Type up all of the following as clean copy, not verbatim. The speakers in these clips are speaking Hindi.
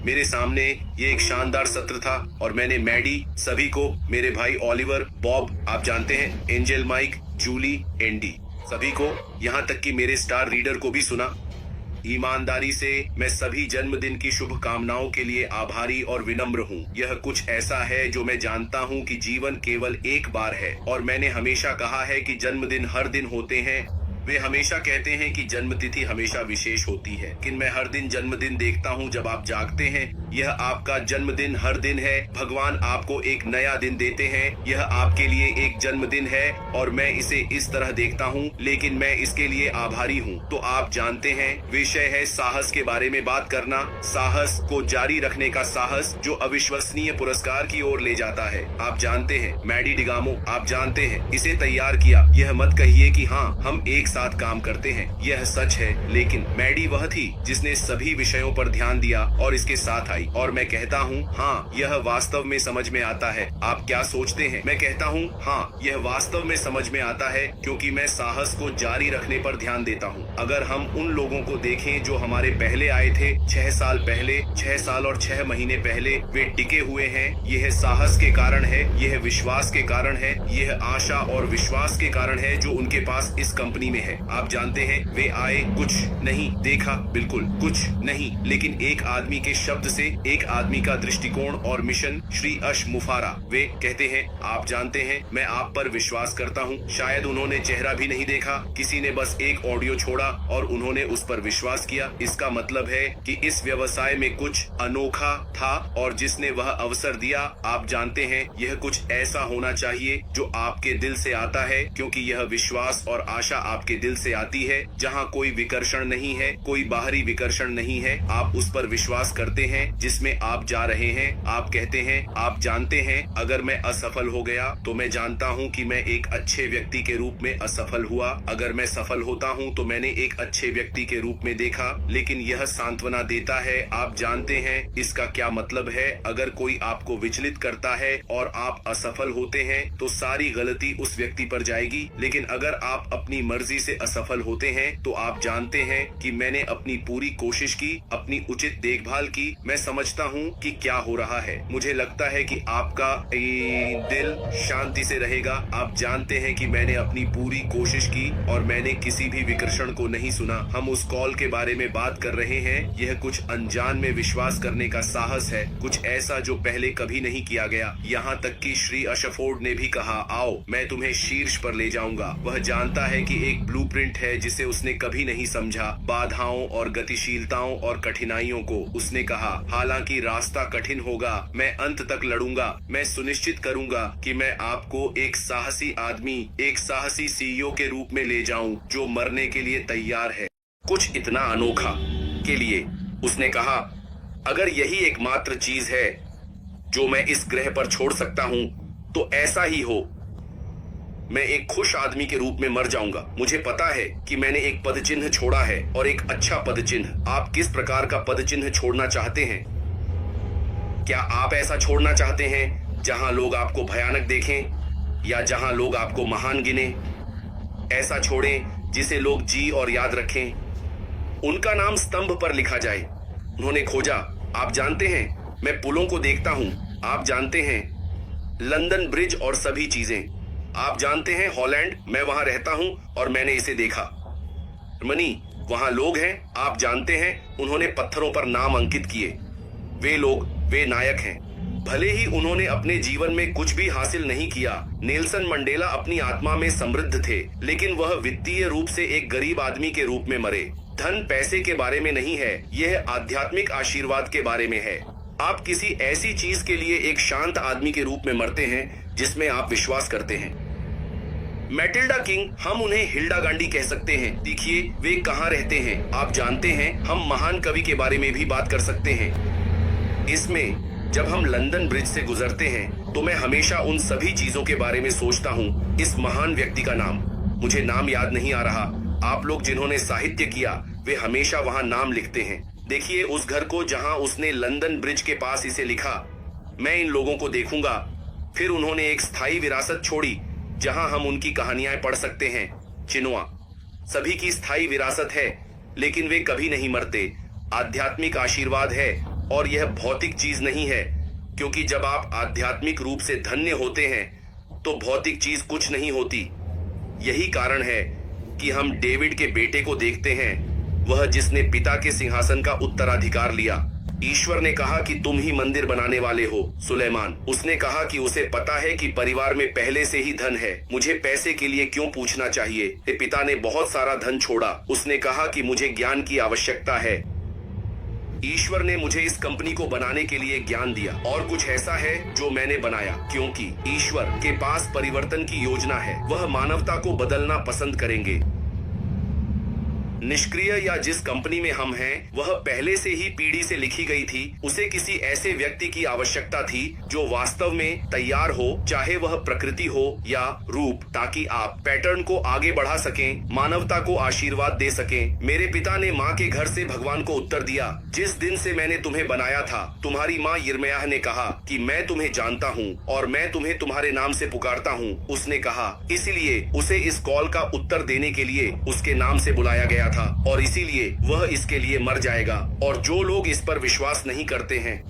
मेरे सामने ये एक शानदार सत्र था और मैंने मैडी, सभी को, मेरे भाई ओलिवर, बॉब, आप जानते हैं, एंजल, माइक, जूली, एंडी, सभी को, यहाँ तक कि मेरे स्टार रीडर को भी सुना। ईमानदारी से मैं सभी जन्मदिन की शुभकामनाओं के लिए आभारी और विनम्र हूँ। यह कुछ ऐसा है जो मैं जानता हूँ कि जीवन केवल एक बार है और मैंने हमेशा कहा है कि जन्मदिन हर दिन होते हैं। वे हमेशा कहते हैं कि जन्मतिथि हमेशा विशेष होती है, लेकिन मैं हर दिन जन्मदिन देखता हूँ जब आप जागते हैं। यह आपका जन्मदिन हर दिन है। भगवान आपको एक नया दिन देते हैं। यह आपके लिए एक जन्मदिन है और मैं इसे इस तरह देखता हूँ, लेकिन मैं इसके लिए आभारी हूँ। तो आप जानते हैं, विषय है साहस के बारे में बात करना, साहस को जारी रखने का साहस जो अविश्वसनीय पुरस्कार की ओर ले जाता है। आप जानते हैं, मैडी डिगामो, आप जानते हैं, इसे तैयार किया। यह मत कहिए कि हाँ, हम एक साथ काम करते हैं, यह सच है, लेकिन मैडी वह थी जिसने सभी विषयों पर ध्यान दिया और इसके साथ आई। और मैं कहता हूँ हाँ, यह वास्तव में समझ में आता है। आप क्या सोचते हैं? मैं कहता हूँ हाँ, यह वास्तव में समझ में आता है क्योंकि मैं साहस को जारी रखने पर ध्यान देता हूँ। अगर हम उन लोगों को देखें जो हमारे पहले आए थे, 6 साल पहले, 6 साल और 6 महीने पहले, वे टिके हुए हैं। यह साहस के कारण है, यह विश्वास के कारण है, यह आशा और विश्वास के कारण है जो उनके पास इस कंपनी में है। आप जानते हैं, वे आए, कुछ नहीं देखा, बिल्कुल कुछ नहीं, लेकिन एक आदमी के शब्द से, एक आदमी का दृष्टिकोण और मिशन, श्री अश मुफारा। वे कहते हैं, आप जानते हैं, मैं आप पर विश्वास करता हूँ। शायद उन्होंने चेहरा भी नहीं देखा, किसी ने बस एक ऑडियो छोड़ा और उन्होंने उस पर विश्वास किया। इसका मतलब है कि इस व्यवसाय में कुछ अनोखा था और जिसने वह अवसर दिया, आप जानते हैं, यह कुछ ऐसा होना चाहिए जो आपके दिल से आता है, क्योंकि यह विश्वास और आशा आपके दिल से आती है। जहाँ कोई विकर्षण नहीं है, कोई बाहरी विकर्षण नहीं है, आप उस पर विश्वास करते हैं जिसमें आप जा रहे हैं। आप कहते हैं, आप जानते हैं, अगर मैं असफल हो गया तो मैं जानता हूँ कि मैं एक अच्छे व्यक्ति के रूप में असफल हुआ। अगर मैं सफल होता हूँ तो मैंने एक अच्छे व्यक्ति के रूप में देखा, लेकिन यह सांत्वना देता है। आप जानते हैं इसका क्या मतलब है? अगर कोई आपको विचलित करता है और आप असफल होते हैं तो सारी गलती उस व्यक्ति पर जाएगी, लेकिन अगर आप अपनी मर्जी से असफल होते हैं तो आप जानते हैं कि मैंने अपनी पूरी कोशिश की, अपनी उचित देखभाल की। मैं समझता हूँ कि क्या हो रहा है। मुझे लगता है कि आपका दिल शांति से रहेगा। आप जानते हैं कि मैंने अपनी पूरी कोशिश की और मैंने किसी भी विकर्षण को नहीं सुना। हम उस कॉल के बारे में बात कर रहे हैं। यह कुछ अनजान में विश्वास करने का साहस है, कुछ ऐसा जो पहले कभी नहीं किया गया। यहाँ तक कि श्री अशफोर्ड ने भी कहा, आओ मैं तुम्हें शीर्ष पर ले जाऊंगा। वह जानता है कि एक ब्लूप्रिंट है जिसे उसने कभी नहीं समझा, बाधाओं और गतिशीलताओं और कठिनाइयों को। उसने कहा, हालांकि रास्ता कठिन होगा, मैं अंत तक लड़ूंगा। मैं सुनिश्चित करूंगा कि मैं आपको एक साहसी आदमी, एक साहसी सीईओ के रूप में ले जाऊं जो मरने के लिए तैयार है, कुछ इतना अनोखा के लिए। उसने कहा, अगर यही एकमात्र चीज है जो मैं इस ग्रह पर छोड़ सकता हूं तो ऐसा ही हो। मैं एक खुश आदमी के रूप में मर जाऊंगा। मुझे पता है कि मैंने एक पदचिन्ह छोड़ा है और एक अच्छा पदचिन्ह। आप किस प्रकार का पदचिन्ह छोड़ना चाहते हैं? क्या आप ऐसा छोड़ना चाहते हैं जहां लोग आपको भयानक देखें या जहां लोग आपको महान गिने? ऐसा छोड़ें जिसे लोग जी और याद रखें। उनका नाम स्तंभ पर लिखा जाए। उन्होंने खोजा, आप जानते हैं, मैं पुलों को देखता हूं। आप जानते हैं, लंदन ब्रिज और सभी चीजें। आप जानते हैं, हॉलैंड, मैं वहां रहता हूं और मैंने इसे देखा। जर्मनी, वहां लोग हैं। आप जानते हैं, उन्होंने पत्थरों पर नाम अंकित किए। वे लोग, वे नायक हैं। भले ही उन्होंने अपने जीवन में कुछ भी हासिल नहीं किया। नेल्सन मंडेला अपनी आत्मा में समृद्ध थे, लेकिन वह वित्तीय रूप से एक गरीब आदमी के रूप में मरे। धन पैसे के बारे में नहीं है, यह आध्यात्मिक आशीर्वाद के बारे में है। आप किसी ऐसी चीज के लिए एक शांत आदमी के रूप में मरते हैं जिसमें आप विश्वास करते हैं। मैटिल्डा किंग, हम उन्हें हिल्डा गांडी कह सकते हैं। देखिए वे कहाँ रहते हैं। आप जानते हैं, हम महान कवि के बारे में भी बात कर सकते हैं। इसमें जब हम लंदन ब्रिज से गुजरते हैं तो मैं हमेशा उन सभी चीजों के बारे में सोचता हूँ। इस महान व्यक्ति का नाम, मुझे नाम याद नहीं आ रहा। आप लोग जिन्होंने साहित्य किया, वे हमेशा वहां नाम लिखते हैं। देखिए उस घर को जहां उसने लंदन ब्रिज के पास इसे लिखा। मैं इन लोगों को देखूंगा। फिर उन्होंने एक स्थायी विरासत छोड़ी जहां हम उनकी कहानियां पढ़ सकते हैं। चिनुआ, सभी की स्थायी विरासत है, लेकिन वे कभी नहीं मरते। आध्यात्मिक आशीर्वाद है और यह भौतिक चीज नहीं है, क्योंकि जब आप आध्यात्मिक रूप से धन्य होते हैं तो भौतिक चीज कुछ नहीं होती। यही कारण है कि हम डेविड के बेटे को देखते हैं, वह जिसने पिता के सिंहासन का उत्तराधिकार लिया। ईश्वर ने कहा कि तुम ही मंदिर बनाने वाले हो सुलेमान। उसने कहा कि उसे पता है कि परिवार में पहले से ही धन है, मुझे पैसे के लिए क्यों पूछना चाहिए। पिता ने बहुत सारा धन छोड़ा। उसने कहा कि मुझे ज्ञान की आवश्यकता है। ईश्वर ने मुझे इस कंपनी को बनाने के लिए ज्ञान दिया और कुछ ऐसा है जो मैंने बनाया, क्योंकि ईश्वर के पास परिवर्तन की योजना है। वह मानवता को बदलना पसंद करेंगे। निष्क्रिय या जिस कंपनी में हम हैं, वह पहले से ही पीढ़ी से लिखी गई थी। उसे किसी ऐसे व्यक्ति की आवश्यकता थी जो वास्तव में तैयार हो, चाहे वह प्रकृति हो या रूप, ताकि आप पैटर्न को आगे बढ़ा सकें, मानवता को आशीर्वाद दे सकें। मेरे पिता ने माँ के घर से भगवान को उत्तर दिया, जिस दिन से मैंने तुम्हें बनाया था, तुम्हारी माँ यिर्मयाह ने कहा कि मैं तुम्हें जानता हूँ और मैं तुम्हें तुम्हारे नाम से पुकारता हूँ। उसने कहा, इसलिए उसे इस कॉल का उत्तर देने के लिए उसके नाम से बुलाया गया था और इसीलिए वह इसके लिए मर जाएगा। और जो लोग इस पर विश्वास नहीं करते हैं,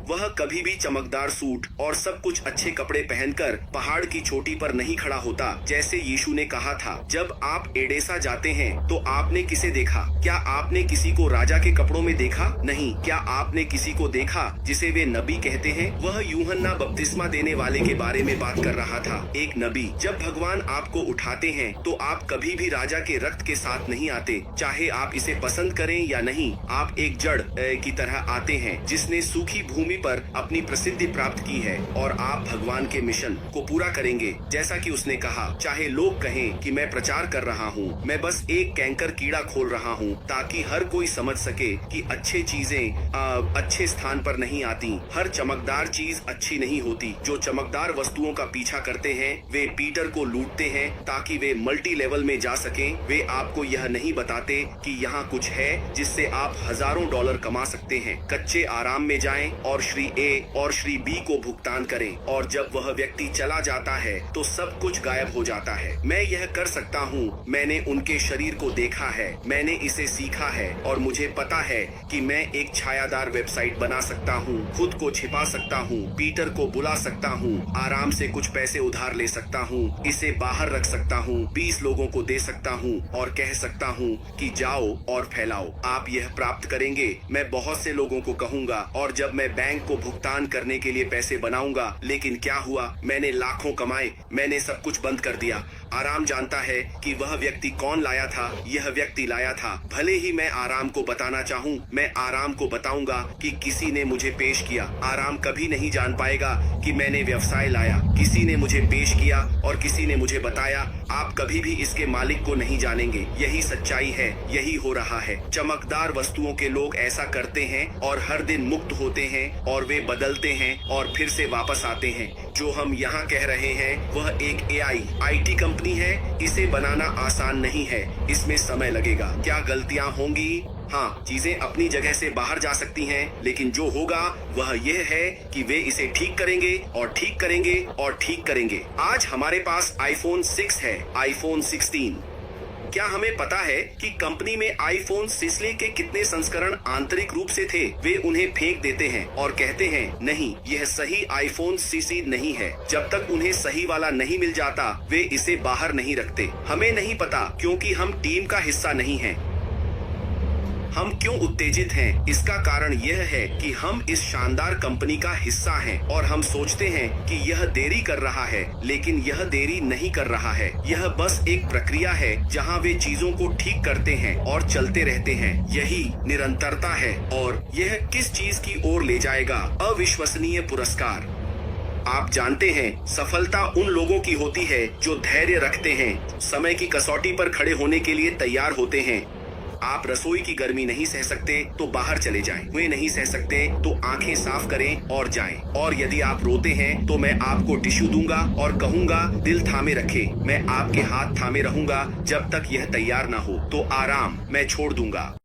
वह कभी भी चमकदार सूट और सब कुछ अच्छे कपड़े पहनकर पहाड़ की चोटी पर नहीं खड़ा होता। जैसे यीशु ने कहा था, जब आप एडेसा जाते हैं तो आपने किसे देखा? क्या आपने किसी को राजा के कपड़ों में देखा? नहीं। क्या आपने किसी को देखा जिसे वे नबी कहते हैं? वह यूहन्ना बपतिस्मा देने वाले के बारे में बात कर रहा था, एक नबी। जब भगवान आपको उठाते हैं तो आप कभी भी राजा के रक्त के साथ नहीं आते, चाहे आप इसे पसंद करें या नहीं। आप एक जड़ की तरह आते हैं जिसने सूखी भूमि पर अपनी प्रसिद्धि प्राप्त की है और आप भगवान के मिशन को पूरा करेंगे। जैसा कि उसने कहा, चाहे लोग कहें कि मैं प्रचार कर रहा हूँ, मैं बस एक कैंकर कीड़ा खोल रहा हूँ ताकि हर कोई समझ सके कि अच्छी चीजें अच्छे स्थान पर नहीं आती। हर चमकदार चीज अच्छी नहीं होती। जो चमकदार वस्तुओं का पीछा करते हैं वे पीटर को लूटते हैं ताकि वे मल्टी लेवल में जा सकें। वे आपको यह नहीं बताते कि यहाँ कुछ है जिससे आप हजारों डॉलर कमा सकते हैं। कच्चे आराम में जाएं और श्री ए और श्री बी को भुगतान करें, और जब वह व्यक्ति चला जाता है तो सब कुछ गायब हो जाता है। मैं यह कर सकता हूँ, मैंने उनके शरीर को देखा है, मैंने इसे सीखा है और मुझे पता है कि मैं एक छायादार वेबसाइट बना सकता हूँ, खुद को छिपा सकता हूँ, पीटर को बुला सकता हूँ, आराम से कुछ पैसे उधार ले सकता हूँ, इसे बाहर रख सकता हूँ, 20 लोगों को दे सकता हूँ और कह सकता हूँ कि जाओ और फैलाओ। आप यह प्राप्त करेंगे। मैं बहुत से लोगों को कहूँगा और जब मैं बैंक को भुगतान करने के लिए पैसे बनाऊंगा, लेकिन क्या हुआ? मैंने लाखों कमाए, मैंने सब कुछ बंद कर दिया। आराम जानता है कि वह व्यक्ति कौन लाया था। यह व्यक्ति लाया था। भले ही मैं आराम को बताना चाहूँ, मैं आराम को बताऊंगा कि किसी ने मुझे पेश किया। आराम कभी नहीं जान पाएगा कि मैंने व्यवसाय लाया, किसी ने मुझे पेश किया और किसी ने मुझे बताया। आप कभी भी इसके मालिक को नहीं जानेंगे। यही सच्चाई है, यही हो रहा है। चमकदार वस्तुओं के लोग ऐसा करते हैं और हर दिन मुक्त होते हैं और वे बदलते हैं और फिर से वापस आते हैं। जो हम यहाँ कह रहे हैं वह एक आईटी कंपनी है। इसे बनाना आसान नहीं है, इसमें समय लगेगा। क्या गलतियाँ होंगी? हाँ, चीजें अपनी जगह से बाहर जा सकती हैं, लेकिन जो होगा वह यह है कि वे इसे ठीक करेंगे और ठीक करेंगे और ठीक करेंगे। आज हमारे पास आईफोन 6 है, आईफोन 16। क्या हमें पता है कि कंपनी में आईफोन सिसली के कितने संस्करण आंतरिक रूप से थे? वे उन्हें फेंक देते हैं और कहते हैं, नहीं, यह सही आईफोन सीसी नहीं है। जब तक उन्हें सही वाला नहीं मिल जाता, वे इसे बाहर नहीं रखते। हमें नहीं पता, क्योंकि हम टीम का हिस्सा नहीं हैं। हम क्यों उत्तेजित हैं? इसका कारण यह है कि हम इस शानदार कंपनी का हिस्सा हैं और हम सोचते हैं कि यह देरी कर रहा है, लेकिन यह देरी नहीं कर रहा है। यह बस एक प्रक्रिया है जहां वे चीजों को ठीक करते हैं और चलते रहते हैं। यही निरंतरता है और यह किस चीज की ओर ले जाएगा? अविश्वसनीय पुरस्कार। आप जानते हैं, सफलता उन लोगों की होती है जो धैर्य रखते हैं, समय की कसौटी पर खड़े होने के लिए तैयार होते हैं। आप रसोई की गर्मी नहीं सह सकते तो बाहर चले जाएं। वे नहीं सह सकते तो आंखें साफ करें और जाएं। और यदि आप रोते हैं तो मैं आपको टिश्यू दूंगा और कहूंगा, दिल थामे रखें। मैं आपके हाथ थामे रहूंगा जब तक यह तैयार ना हो। तो आराम मैं छोड़ दूंगा।